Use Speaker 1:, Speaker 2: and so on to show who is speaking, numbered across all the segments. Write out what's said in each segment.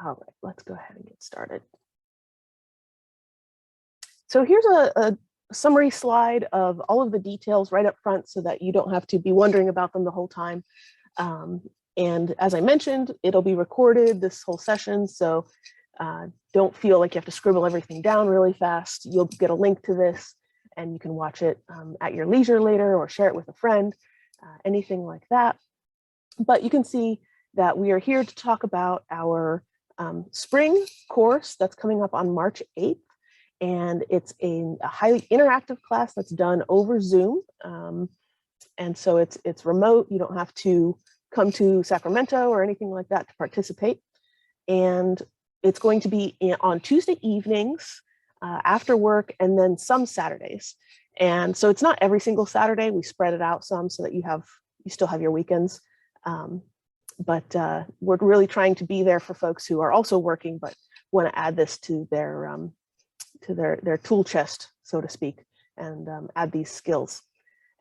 Speaker 1: All right, let's go ahead and get started. So here's a summary slide of all of the details right up front so that you don't have to be wondering about them the whole time. And as I mentioned, it'll be recorded, this whole session, so don't feel like you have to scribble everything down really fast. You'll get a link to this and you can watch it at your leisure later or share it with a friend, anything like that. But you can see that we are here to talk about our spring course that's coming up on March 8th. And it's a highly interactive class that's done over Zoom. And so it's remote. You don't have to come to Sacramento or anything like that to participate. And it's going to be on Tuesday evenings after work and then some Saturdays. And so it's not every single Saturday. We spread it out some so that you still have your weekends. But we're really trying to be there for folks who are also working but want to add this to their tool chest, so to speak, and add these skills.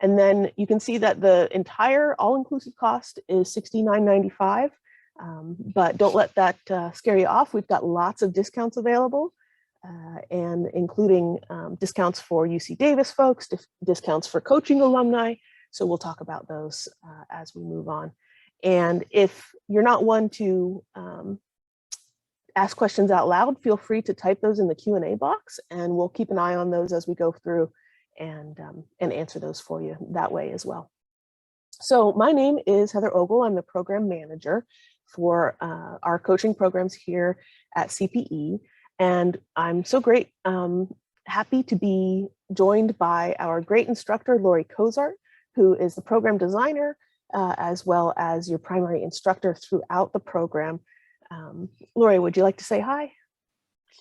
Speaker 1: And then you can see that the entire all-inclusive cost is $69.95, but don't let that scare you off. We've got lots of discounts available, and including discounts for UC Davis folks, discounts for coaching alumni. So we'll talk about those as we move on. And if you're not one to ask questions out loud, feel free to type those in the Q&A box, and we'll keep an eye on those as we go through and answer those for you that way as well. So my name is Heather Ogle. I'm the program manager for our coaching programs here at CPE, and I'm so happy to be joined by our great instructor, Lori Cozart, who is the program designer as well as your primary instructor throughout the program. Lori, would you like to say hi?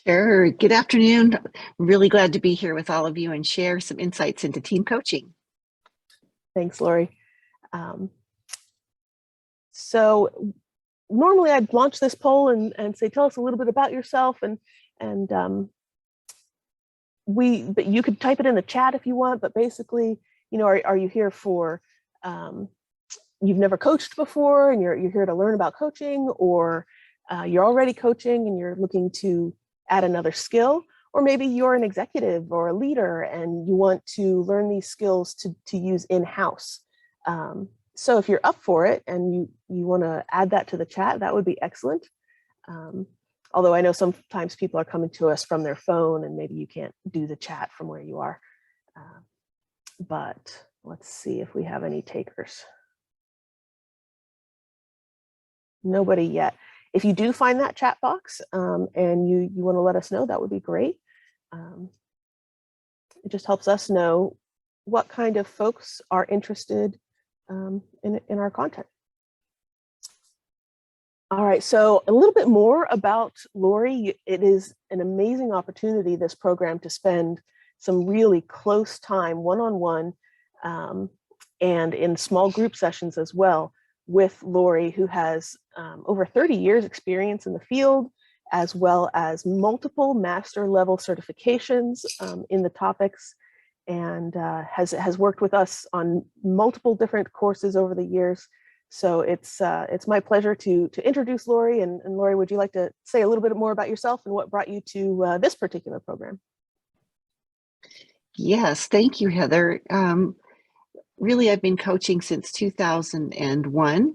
Speaker 2: Sure. Good afternoon. Really glad to be here with all of you and share some insights into team coaching.
Speaker 1: Thanks, Lori. So normally I'd launch this poll and say, tell us a little bit about yourself, but you could type it in the chat if you want, but basically, are you here for, you've never coached before and you're here to learn about coaching, or you're already coaching and you're looking to add another skill, or maybe you're an executive or a leader and you want to learn these skills to use in-house. So if you're up for it and you want to add that to the chat, that would be excellent. Although I know sometimes people are coming to us from their phone and maybe you can't do the chat from where you are. But let's see if we have any takers. Nobody yet. If you do find that chat box and you want to let us know, that would be great. It just helps us know what kind of folks are interested in our content. All right, so a little bit more about Lori. It is an amazing opportunity, this program, to spend some really close time one-on-one and in small group sessions as well with Lori, who has over 30 years experience in the field, as well as multiple master level certifications in the topics, and has worked with us on multiple different courses over the years. So it's my pleasure to introduce Lori. And Lori, would you like to say a little bit more about yourself and what brought you to this particular program?
Speaker 2: Yes, thank you, Heather. Really, I've been coaching since 2001,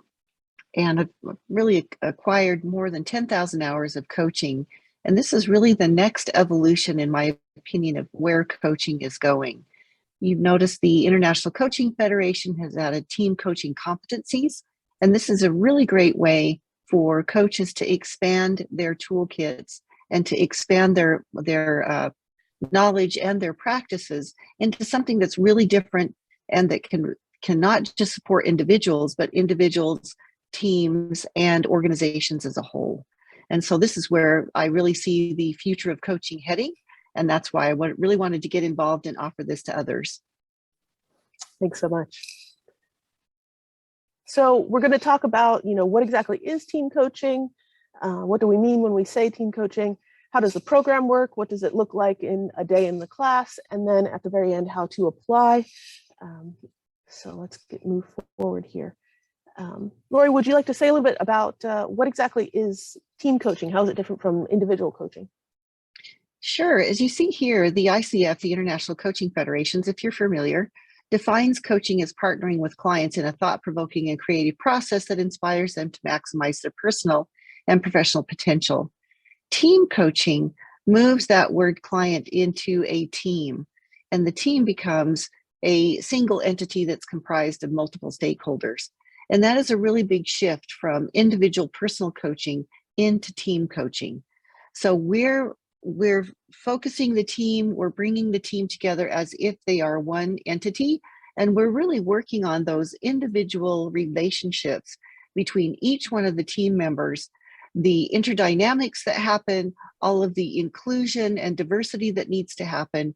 Speaker 2: and I've really acquired more than 10,000 hours of coaching. And this is really the next evolution, in my opinion, of where coaching is going. You've noticed the International Coaching Federation has added team coaching competencies, and this is a really great way for coaches to expand their toolkits and to expand their knowledge and their practices into something that's really different and that can not just support individuals, but individuals, teams, and organizations as a whole. And so this is where I really see the future of coaching heading. And that's why I really wanted to get involved and offer this to others.
Speaker 1: Thanks so much. So we're going to talk about, what exactly is team coaching? What do we mean when we say team coaching? How does the program work? What does it look like in a day in the class? And then at the very end, how to apply. So let's move forward here. Lori, would you like to say a little bit about what exactly is team coaching? How is it different from individual coaching?
Speaker 2: Sure. As you see here, the ICF, the International Coaching Federations, if you're familiar, defines coaching as partnering with clients in a thought-provoking and creative process that inspires them to maximize their personal and professional potential. Team coaching moves that word client into a team, and the team becomes a single entity that's comprised of multiple stakeholders. And that is a really big shift from individual personal coaching into team coaching. So we're focusing the team, we're bringing the team together as if they are one entity, and we're really working on those individual relationships between each one of the team members, the interdynamics that happen, all of the inclusion and diversity that needs to happen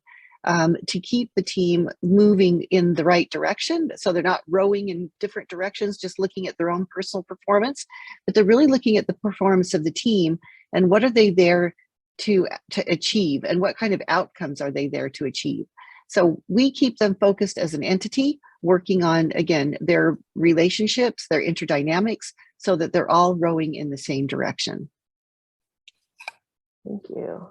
Speaker 2: to keep the team moving in the right direction. So they're not rowing in different directions, just looking at their own personal performance, but they're really looking at the performance of the team and what are they there to achieve and what kind of outcomes are they there to achieve. So we keep them focused as an entity, working on, again, their relationships, their interdynamics, so that they're all rowing in the same direction.
Speaker 1: Thank you.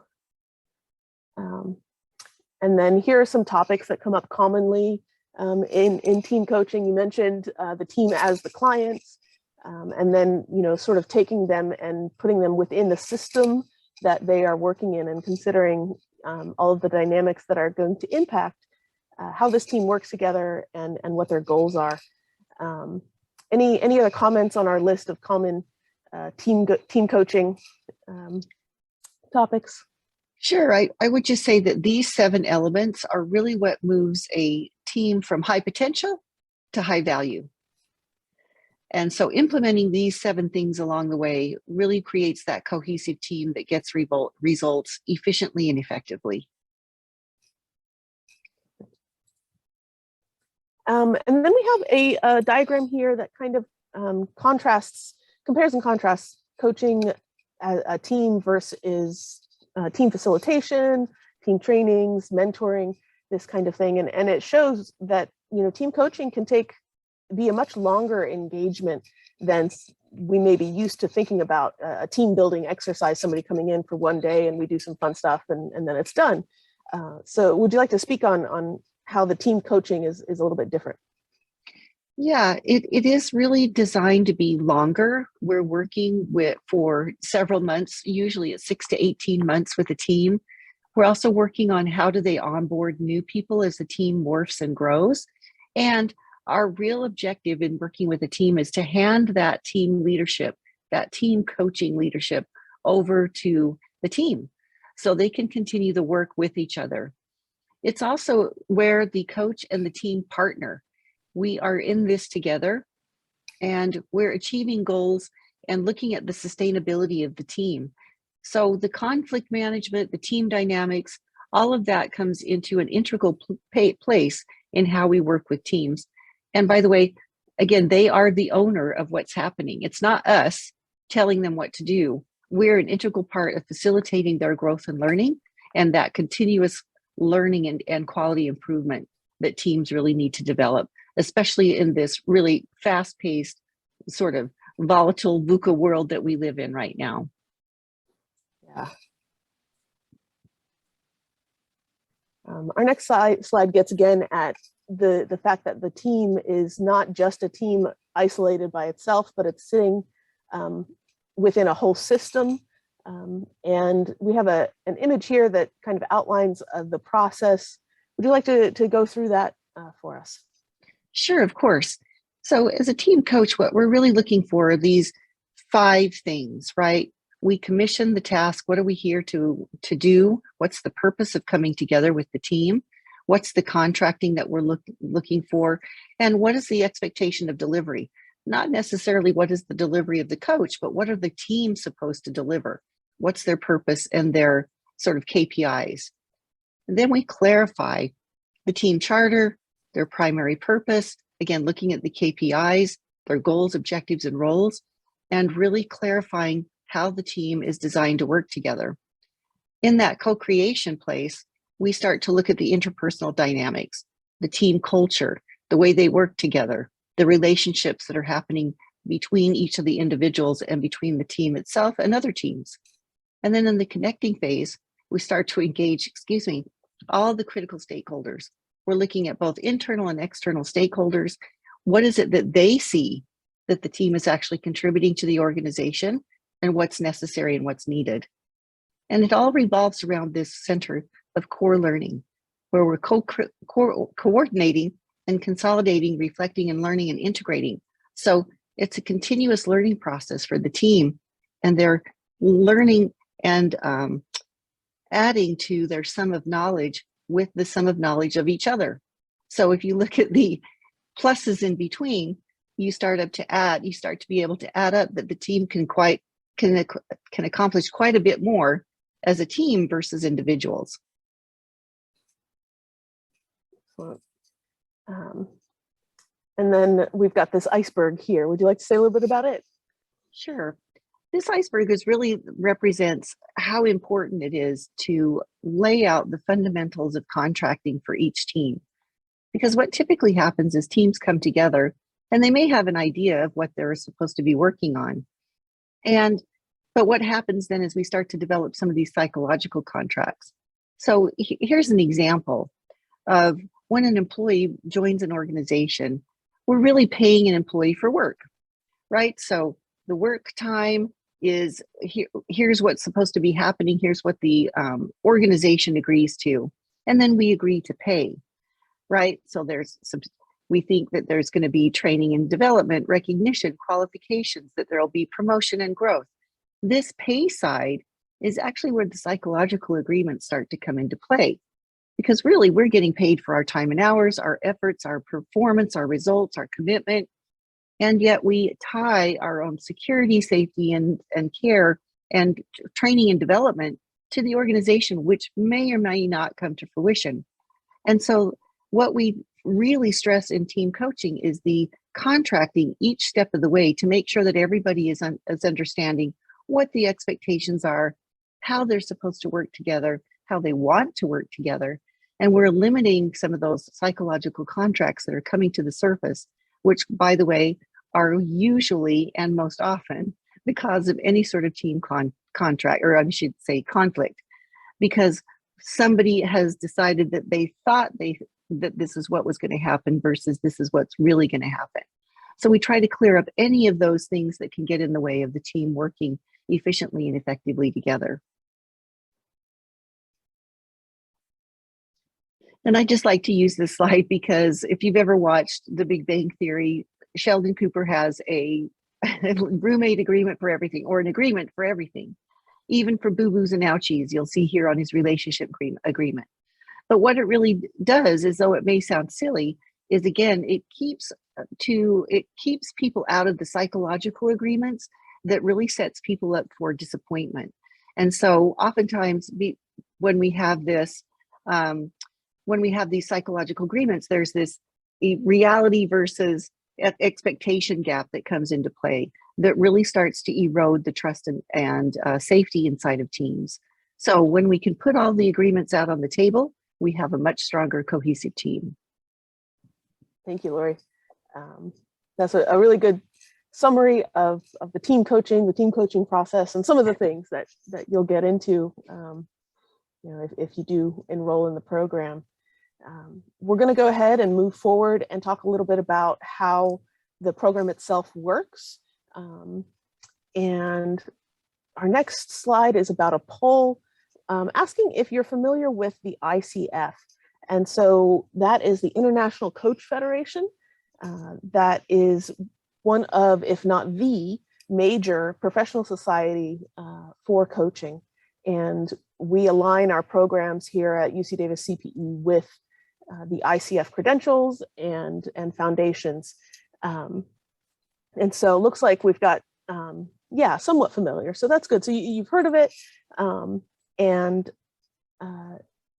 Speaker 1: And then here are some topics that come up commonly in team coaching. You mentioned the team as the clients, and then, sort of taking them and putting them within the system that they are working in and considering all of the dynamics that are going to impact how this team works together and what their goals are. Any other comments on our list of common team coaching topics?
Speaker 2: Sure. I would just say that these 7 elements are really what moves a team from high potential to high value. And so implementing these 7 things along the way really creates that cohesive team that gets results efficiently and effectively.
Speaker 1: And then we have a diagram here that kind of compares and contrasts coaching a team versus team facilitation, team trainings, mentoring, this kind of thing. And it shows that, team coaching can be a much longer engagement than we may be used to thinking about a team building exercise, somebody coming in for one day and we do some fun stuff and then it's done. So would you like to speak on how the team coaching is a little bit different?
Speaker 2: Yeah, it is really designed to be longer. We're working for several months, usually it's 6 to 18 months with a team. We're also working on how do they onboard new people as the team morphs and grows. And our real objective in working with a team is to hand that team leadership, that team coaching leadership over to the team so they can continue the work with each other. It's also where the coach and the team partner. We are in this together and we're achieving goals and looking at the sustainability of the team. So the conflict management, the team dynamics, all of that comes into an integral place in how we work with teams. And by the way, again, they are the owner of what's happening. It's not us telling them what to do. We're an integral part of facilitating their growth and learning and that continuous learning and quality improvement that teams really need to develop, especially in this really fast-paced, sort of volatile VUCA world that we live in right now.
Speaker 1: Yeah. Our next slide gets again at the fact that the team is not just a team isolated by itself, but it's sitting within a whole system. And we have an image here that kind of outlines the process. Would you like to go through that for us?
Speaker 2: Sure, of course. So as a team coach, what we're really looking for are these 5 things, right? We commission the task. What are we here to do? What's the purpose of coming together with the team? What's the contracting that we're looking for? And what is the expectation of delivery? Not necessarily what is the delivery of the coach, but what are the team supposed to deliver? What's their purpose and their sort of KPIs? And then we clarify the team charter, their primary purpose, again, looking at the KPIs, their goals, objectives, and roles, and really clarifying how the team is designed to work together. In that co-creation place, we start to look at the interpersonal dynamics, the team culture, the way they work together, the relationships that are happening between each of the individuals and between the team itself and other teams. And then in the connecting phase, we start to engage, all the critical stakeholders. We're looking at both internal and external stakeholders. What is it that they see that the team is actually contributing to the organization, and what's necessary and what's needed? And it all revolves around this center of core learning, where we're coordinating and consolidating, reflecting and learning and integrating. So it's a continuous learning process for the team, and they're learning and adding to their sum of knowledge with the sum of knowledge of each other. So if you look at the pluses in between, you start to be able to add up that the team can accomplish quite a bit more as a team versus individuals.
Speaker 1: Excellent. And then we've got this iceberg here. Would you like to say a little bit about it?
Speaker 2: Sure. This iceberg really represents how important it is to lay out the fundamentals of contracting for each team. Because what typically happens is teams come together and they may have an idea of what they're supposed to be working on. But what happens then is we start to develop some of these psychological contracts. So here's an example of when an employee joins an organization. We're really paying an employee for work, right? So the work time is here's what's supposed to be happening. Here's what the organization agrees to. And then we agree to pay, right? So we think that there's going to be training and development, recognition, qualifications, that there'll be promotion and growth. This pay side is actually where the psychological agreements start to come into play. Because really, we're getting paid for our time and hours, our efforts, our performance, our results, our commitment. And yet we tie our own security, safety, and care and training and development to the organization, which may or may not come to fruition. And so what we really stress in team coaching is the contracting each step of the way to make sure that everybody is understanding what the expectations are, how they're supposed to work together, how they want to work together. And we're eliminating some of those psychological contracts that are coming to the surface, which, by the way, are usually and most often the cause of any sort of team contract, or I should say conflict, because somebody has decided that they thought that this is what was going to happen versus this is what's really going to happen. So we try to clear up any of those things that can get in the way of the team working efficiently and effectively together. And I just like to use this slide because if you've ever watched The Big Bang Theory, Sheldon Cooper has a roommate agreement for everything, or an agreement for everything, even for boo-boos and ouchies, you'll see here on his relationship agreement. But what it really does is, though it may sound silly, is again, it keeps people out of the psychological agreements that really sets people up for disappointment. And so oftentimes when we have these psychological agreements, there's this reality versus expectation gap that comes into play that really starts to erode the trust and safety inside of teams. So when we can put all the agreements out on the table, we have a much stronger, cohesive team.
Speaker 1: Thank you, Lori. That's a really good summary of the team coaching process, and some of the things that you'll get into if you do enroll in the program. We're going to go ahead and move forward and talk a little bit about how the program itself works. And our next slide is about a poll asking if you're familiar with the ICF. And so that is the International Coach Federation. That is one of, if not the major professional society for coaching. And we align our programs here at UC Davis CPE with the ICF credentials and foundations. And so it looks like we've got, somewhat familiar. So that's good. So you've heard of it, and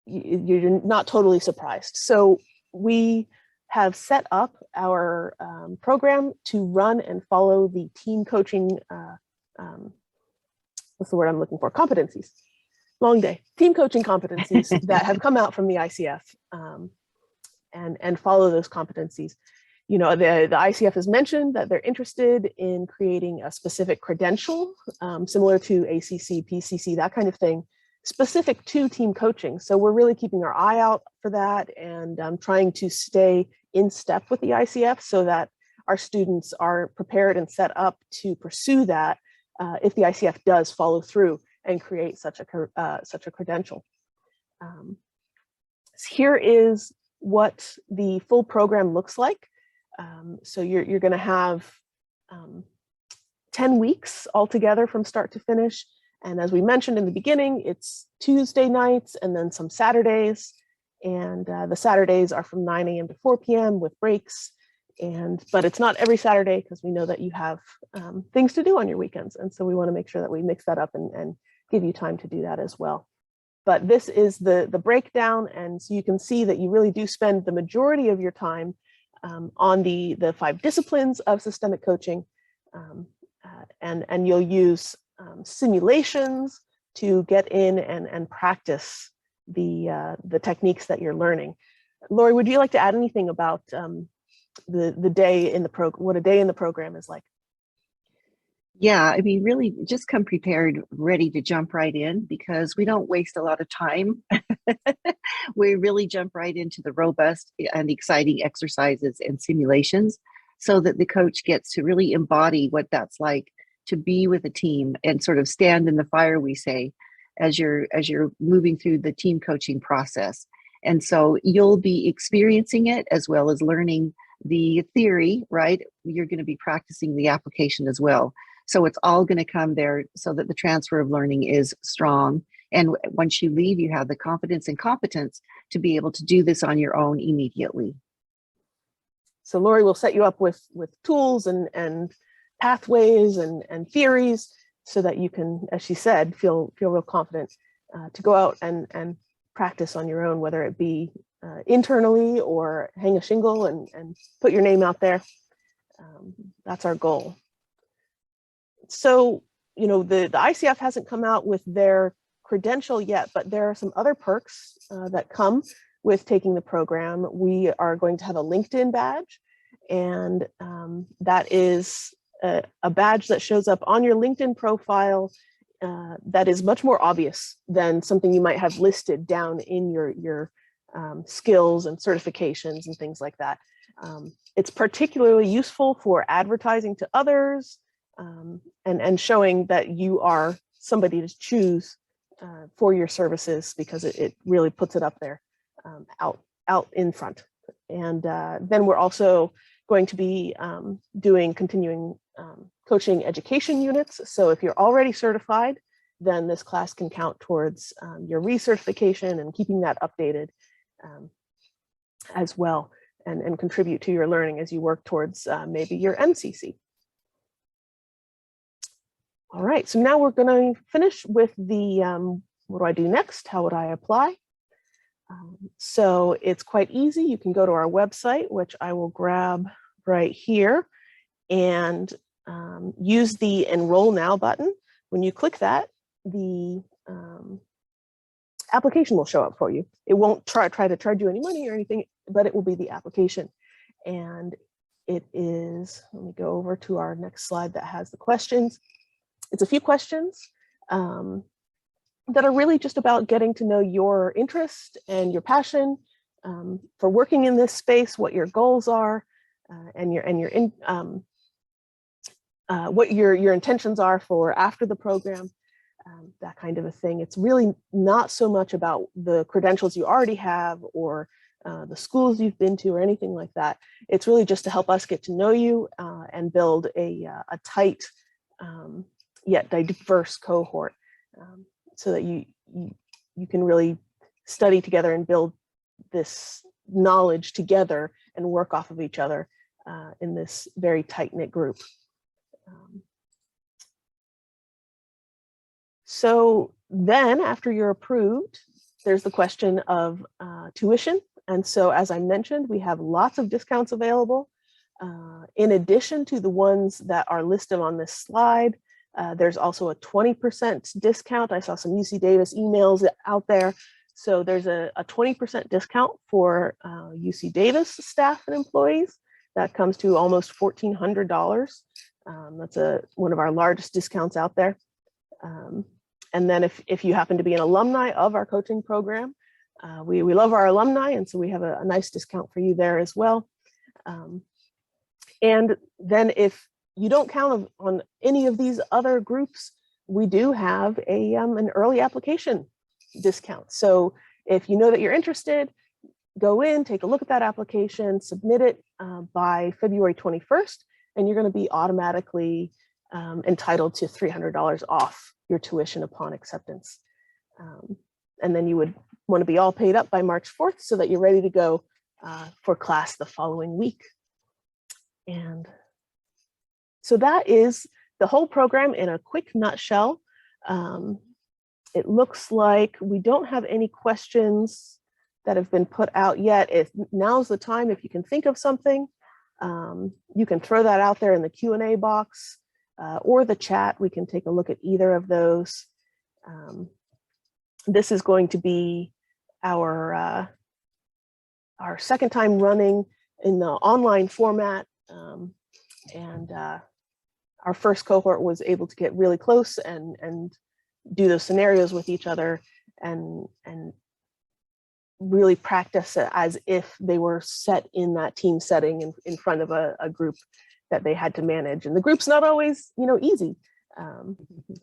Speaker 1: you're not totally surprised. So we have set up our program to run and follow the team coaching, what's the word I'm looking for? Competencies. Long day. Team coaching competencies that have come out from the ICF, and follow those competencies. You know, the ICF has mentioned that they're interested in creating a specific credential, similar to ACC, PCC, that kind of thing, specific to team coaching. So we're really keeping our eye out for that and trying to stay in step with the ICF so that our students are prepared and set up to pursue that if the ICF does follow through and create such a credential. Here is what the full program looks like. So you're going to have 10 weeks altogether from start to finish. And as we mentioned in the beginning, it's Tuesday nights and then some Saturdays. And the Saturdays are from 9 a.m. to 4 p.m. with breaks. But it's not every Saturday because we know that you have things to do on your weekends. And so we want to make sure that we mix that up and give you time to do that as well. But this is the breakdown. And so you can see that you really do spend the majority of your time on the 5 disciplines of systemic coaching. And you'll use simulations to get in and practice the techniques that you're learning. Lori, would you like to add anything about the day in the program, what a day in the program is like?
Speaker 2: Yeah, I mean, really just come prepared, ready to jump right in because we don't waste a lot of time. We really jump right into the robust and exciting exercises and simulations so that the coach gets to really embody what that's like to be with a team and sort of stand in the fire, we say, as you're moving through the team coaching process. And so you'll be experiencing it as well as learning the theory, right? You're going to be practicing the application as well. So it's all going to come there so that the transfer of learning is strong. And once you leave, you have the confidence and competence to be able to do this on your own immediately.
Speaker 1: So Lori will set you up with tools and pathways and theories so that you can, as she said, feel real confident to go out and practice on your own, whether it be internally or hang a shingle and put your name out there. That's our goal. So, you know, the ICF hasn't come out with their credential yet, but there are some other perks that come with taking the program. We are going to have a LinkedIn badge, and that is a badge that shows up on your LinkedIn profile that is much more obvious than something you might have listed down in your skills and certifications and things like that. It's particularly useful for advertising to others and showing that you are somebody to choose for your services because it really puts it up there out in front. And then we're also going to be doing continuing coaching education units. So if you're already certified, then this class can count towards your recertification and keeping that updated as well and contribute to your learning as you work towards maybe your MCC. All right, so now we're going to finish with the what do I do next? How would I apply? So it's quite easy. You can go to our website, which I will grab right here, and use the Enroll Now button. When you click that, the application will show up for you. It won't try to charge you any money or anything, but it will be the application. And it is, let me go over to our next slide that has the questions. It's a few questions that are really just about getting to know your interest and your passion for working in this space, what your goals are, and what your intentions are for after the program, that kind of a thing. It's really not so much about the credentials you already have or the schools you've been to or anything like that. It's really just to help us get to know you and build a tight yet diverse cohort so that you can really study together and build this knowledge together and work off of each other in this very tight-knit group. So then after you're approved, there's the question of tuition. And so as I mentioned, we have lots of discounts available. In addition to the ones that are listed on this slide, there's also a 20% discount. I saw some UC Davis emails out there. So there's a 20% discount for UC Davis staff and employees. That comes to almost $1,400. That's one of our largest discounts out there. And then if you happen to be an alumni of our coaching program, we love our alumni, and so we have a nice discount for you there as well. And then if you don't count on any of these other groups, we do have an early application discount. So if you know that you're interested, go in, take a look at that application, submit it by February 21st, and you're going to be automatically entitled to $300 off your tuition upon acceptance. And then you would want to be all paid up by March 4th so that you're ready to go for class the following week. And so that is the whole program in a quick nutshell. It looks like we don't have any questions that have been put out yet. Now's the time, if you can think of something, you can throw that out there in the Q&A box or the chat. We can take a look at either of those. This is going to be our second time running in the online format. And our first cohort was able to get really close and do those scenarios with each other and really practice it as if they were set in that team setting in front of a group that they had to manage. And the group's not always, easy.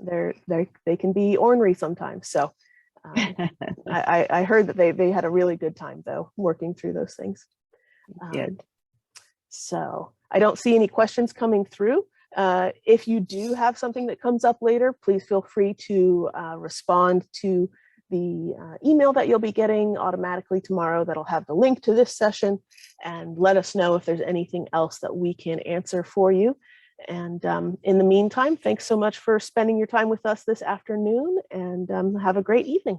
Speaker 1: They can be ornery sometimes. So I heard that they had a really good time though, working through those things. So I don't see any questions coming through. If you do have something that comes up later, please feel free to respond to the email that you'll be getting automatically tomorrow that'll have the link to this session, and let us know if there's anything else that we can answer for you. And in the meantime, thanks so much for spending your time with us this afternoon, and have a great evening.